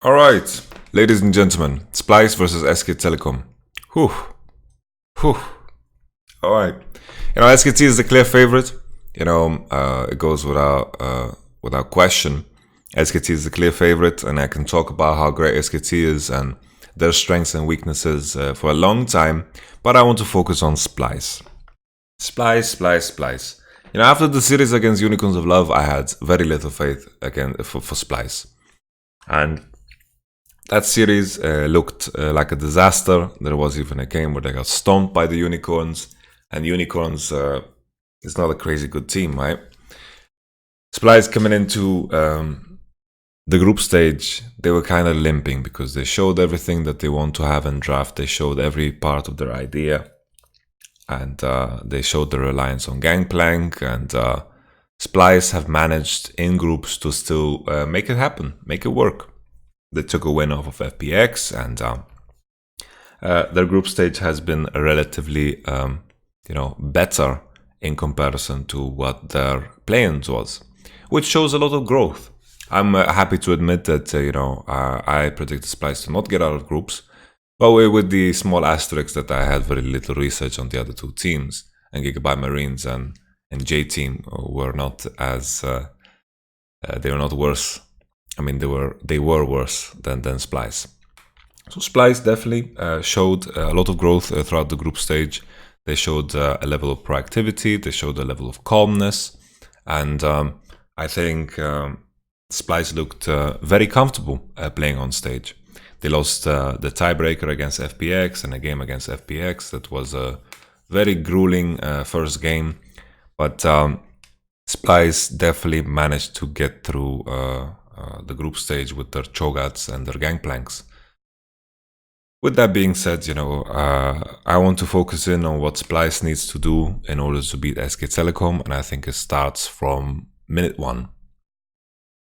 All right, ladies and gentlemen, Splice versus SK Telecom. Whew, whew. All right, SKT is the clear favorite. It goes without question. SKT is the clear favorite, and I can talk about how great SKT is and their strengths and weaknesses for a long time. But I want to focus on Splice. Splice. After the series against Unicorns of Love, I had very little faith again for Splice, and that series looked like a disaster. There was even a game where they got stomped by the Unicorns, and Unicorns is not a crazy good team, right? Splice coming into the group stage, they were kind of limping because they showed everything that they want to have in draft. They showed every part of their idea, and they showed the reliance on Gangplank, and Splice have managed in groups to still make it happen, make it work. They took a win off of FPX, and their group stage has been relatively, better in comparison to what their play-ins was, which shows a lot of growth. I'm happy to admit that, I predicted Splice to not get out of groups, but with the small asterisk that I had very little research on the other two teams, and Gigabyte Marines and J Team were not as, they were not worse. I mean, they were worse than Splice. So Splice definitely showed a lot of growth throughout the group stage. They showed a level of proactivity. They showed a level of calmness, and I think Splice looked very comfortable playing on stage. They lost the tiebreaker against FPX and a game against FPX. That was a very grueling first game, but Splice definitely managed to get through the group stage with their Chogats and their Gangplanks. With that being said, I want to focus in on what Splice needs to do in order to beat SK Telecom, and I think it starts from minute one.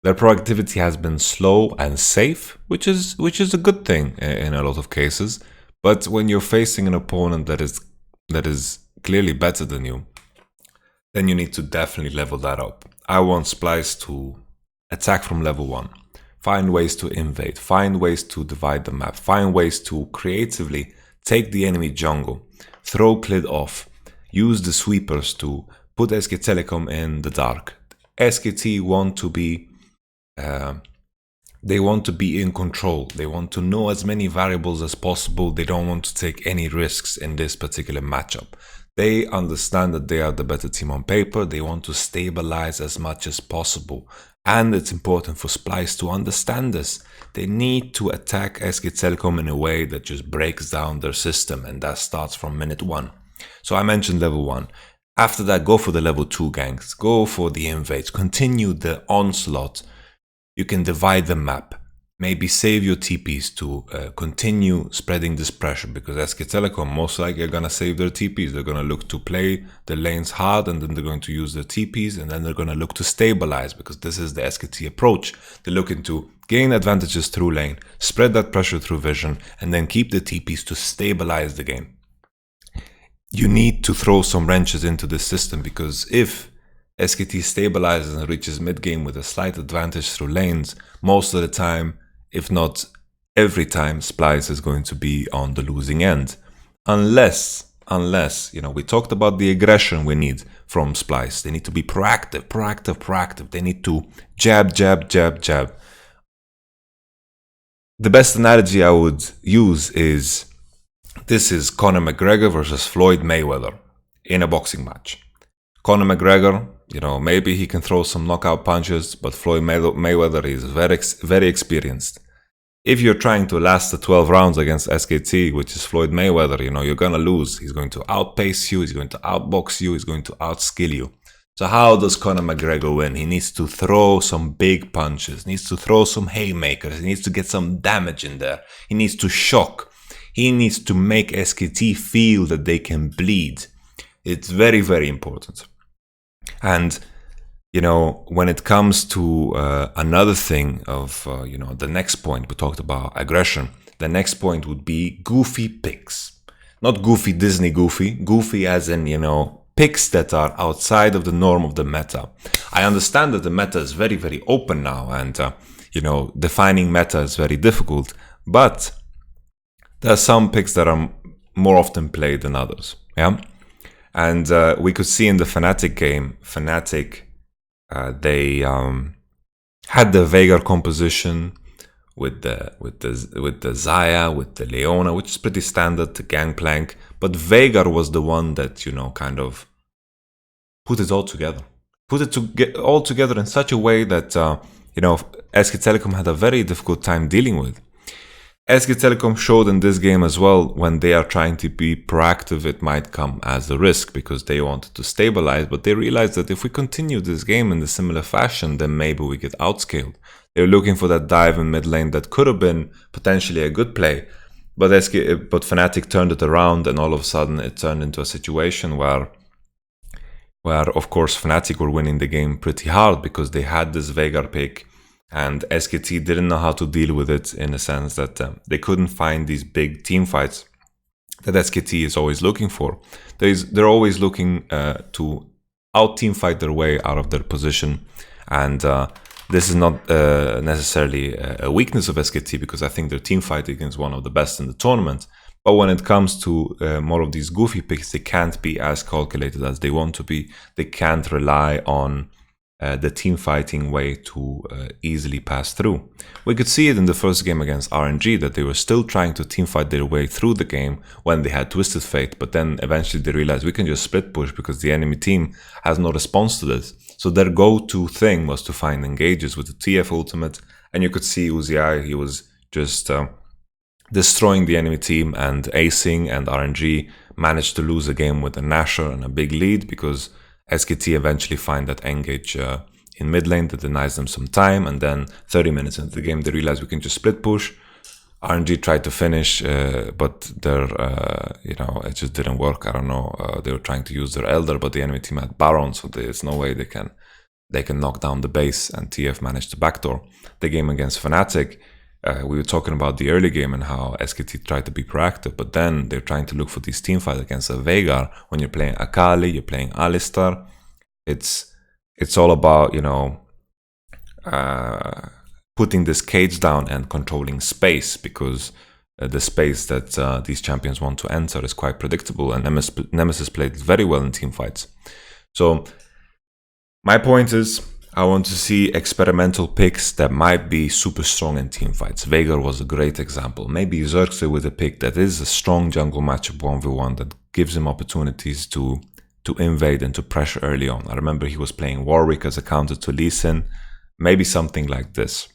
Their proactivity has been slow and safe, which is a good thing in a lot of cases. But when you're facing an opponent that is clearly better than you, then you need to definitely level that up. I want Splice to attack from level 1, find ways to invade, find ways to divide the map, find ways to creatively take the enemy jungle, throw Clid off, use the sweepers to put SK Telecom in the dark. SKT want to be they want to be in control. They want to know as many variables as possible. They don't want to take any risks in this particular matchup. They understand that they are the better team on paper. They want to stabilize as much as possible. And it's important for Splice to understand this. They need to attack SK Telecom in a way that just breaks down their system, and that starts from minute 1. So I mentioned level 1. After that, go for the level 2 ganks. Go for the invades. Continue the onslaught. You can divide the map. Maybe save your TPs to continue spreading this pressure, because SK Telecom most likely are going to save their TPs. They're going to look to play the lanes hard, and then they're going to use their TPs, and then they're going to look to stabilize, because this is the SKT approach. They're looking to gain advantages through lane, spread that pressure through vision, and then keep the TPs to stabilize the game. You need to throw some wrenches into this system, because if SKT stabilizes and reaches mid-game with a slight advantage through lanes, most of the time, if not every time, Splice is going to be on the losing end. Unless, we talked about the aggression we need from Splice. They need to be proactive. They need to jab. The best analogy I would use is, this is Conor McGregor versus Floyd Mayweather in a boxing match. Conor McGregor, maybe he can throw some knockout punches, but Floyd Mayweather is very experienced. If you're trying to last the 12 rounds against SKT, which is Floyd Mayweather, you're going to lose. He's going to outpace you, he's going to outbox you, he's going to outskill you. So how does Conor McGregor win? He needs to throw some big punches, needs to throw some haymakers, he needs to get some damage in there, he needs to shock, he needs to make SKT feel that they can bleed. It's very, very important. And when it comes to another thing of, the next point, we talked about aggression. The next point would be goofy picks. Not goofy Disney goofy as in, picks that are outside of the norm of the meta. I understand that the meta is very, very open now, and defining meta is very difficult, but there are some picks that are more often played than others. Yeah, and we could see in the Fnatic game, Fnatic they had the Veigar composition with the Xayah, with the Leona, which is pretty standard, the Gangplank. But Veigar was the one that kind of put it all together, all together in such a way that SK Telecom had a very difficult time dealing with. SK Telecom showed in this game as well, when they are trying to be proactive, it might come as a risk because they wanted to stabilize, but they realized that if we continue this game in a similar fashion, then maybe we get outscaled. They were looking for that dive in mid lane that could have been potentially a good play, but Fnatic turned it around, and all of a sudden it turned into a situation where of course Fnatic were winning the game pretty hard because they had this Veigar pick. And SKT didn't know how to deal with it, in a sense that they couldn't find these big team fights that SKT is always looking for. They're always looking to out-team fight their way out of their position. And this is not necessarily a weakness of SKT, because I think their team fighting is one of the best in the tournament. But when it comes to more of these goofy picks, they can't be as calculated as they want to be. They can't rely on the team fighting way to easily pass through. We could see it in the first game against RNG, that they were still trying to team fight their way through the game when they had Twisted Fate, but then eventually they realized we can just split push because the enemy team has no response to this. So their go-to thing was to find engages with the TF ultimate, and you could see Uzi, he was just destroying the enemy team and acing, and RNG managed to lose a game with a Nashor and a big lead because SKT eventually find that engage in mid lane that denies them some time, and then 30 minutes into the game they realize we can just split push. RNG tried to finish, but their it just didn't work. I don't know. They were trying to use their Elder, but the enemy team had Baron, so there's no way they can knock down the base. And TF managed to backdoor the game against Fnatic. We were talking about the early game and how SKT tried to be proactive, but then they're trying to look for these team fights against a Veigar. When you're playing Akali, you're playing Alistar. It's all about putting this cage down and controlling space, because the space that these champions want to enter is quite predictable, and Nemesis played very well in team fights. So my point is, I want to see experimental picks that might be super strong in team fights. Veigar was a great example. Maybe Xerxes with a pick that is a strong jungle matchup 1v1 that gives him opportunities to invade and to pressure early on. I remember he was playing Warwick as a counter to Lee Sin. Maybe something like this.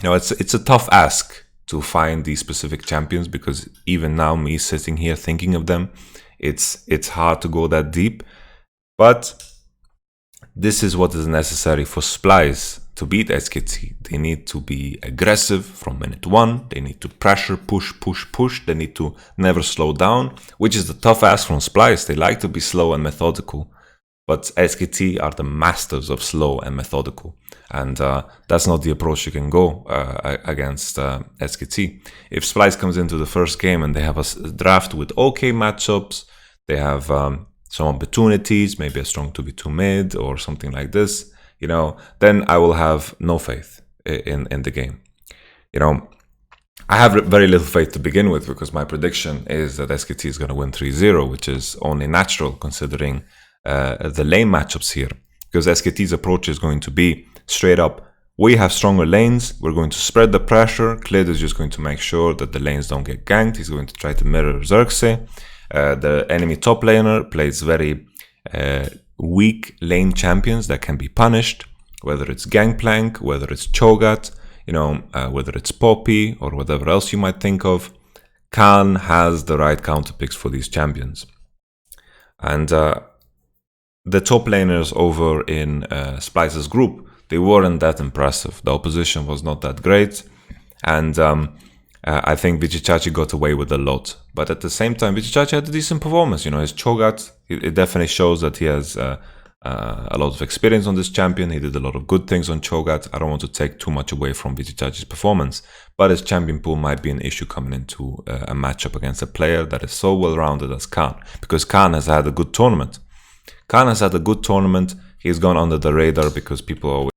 It's a tough ask to find these specific champions, because even now, me sitting here thinking of them, it's hard to go that deep. But this is what is necessary for Splyce to beat SKT. They need to be aggressive from minute one. They need to pressure, push. They need to never slow down, which is the tough ask from Splyce. They like to be slow and methodical, but SKT are the masters of slow and methodical. And that's not the approach you can go against SKT. If Splyce comes into the first game and they have a draft with okay matchups, they have some opportunities, maybe a strong 2v2 mid or something like this, then I will have no faith in the game. I have very little faith to begin with, because my prediction is that SKT is going to win 3-0, which is only natural considering the lane matchups here. Because SKT's approach is going to be straight up, we have stronger lanes, we're going to spread the pressure, Klid is just going to make sure that the lanes don't get ganked, he's going to try to mirror Xerxes. The enemy top laner plays very weak lane champions that can be punished, whether it's Gangplank, whether it's Cho'Gath, whether it's Poppy or whatever else you might think of. Khan has the right counter picks for these champions. And the top laners over in Splyce's group, they weren't that impressive. The opposition was not that great, and I think Vichichachi got away with a lot. But at the same time, Vichichachi had a decent performance. His Cho'Gath, it definitely shows that he has a lot of experience on this champion. He did a lot of good things on Cho'Gath. I don't want to take too much away from Vichichachi's performance, but his champion pool might be an issue coming into a matchup against a player that is so well-rounded as Khan, because Khan has had a good tournament. He's gone under the radar because people always